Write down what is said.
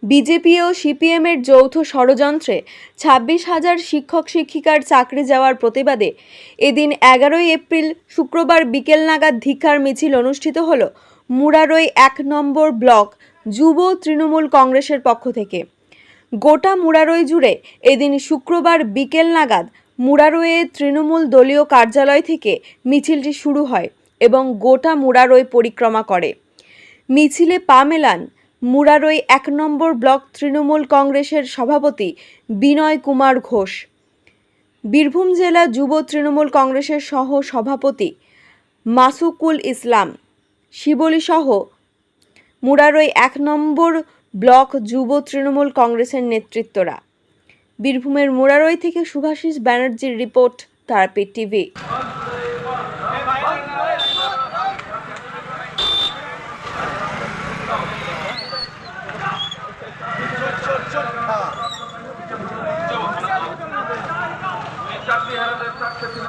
BJP ও সিপিএমের যৌথ ষড়যন্ত্রে ২৬,০০০ শিক্ষক শিক্ষিকার চাকরি যাওয়ার প্রতিবাদে এদিন ১১ এপ্রিল শুক্রবার বিকেল নাগাদ ধিক্কার মিছিল অনুষ্ঠিত হল মুরারই ১ নম্বর ব্লক যুব তৃণমূল কংগ্রেসের পক্ষ থেকে। গোটা মুরারই জুড়ে এদিন শুক্রবার বিকেল নাগাদ মুরারইয়ে তৃণমূল দলীয় কার্যালয় থেকে মিছিলটি শুরু হয় এবং গোটা মুরারই পরিক্রমা করে। মিছিলে পা মেলান মুরারই ১ নম্বর ব্লক তৃণমূল কংগ্রেসের সভাপতি বিনয় কুমার ঘোষ, বীরভূম জেলা যুব তৃণমূল কংগ্রেসের সহ সভাপতি মাসুকুল ইসলাম শিবলী সহ মুরারই ১ নম্বর ব্লক যুব তৃণমূল কংগ্রেসের নেতৃত্বরা। বীরভূমের মুরারই থেকে শুভাশিস ব্যানার্জির রিপোর্ট, তারাপীঠ টিভি।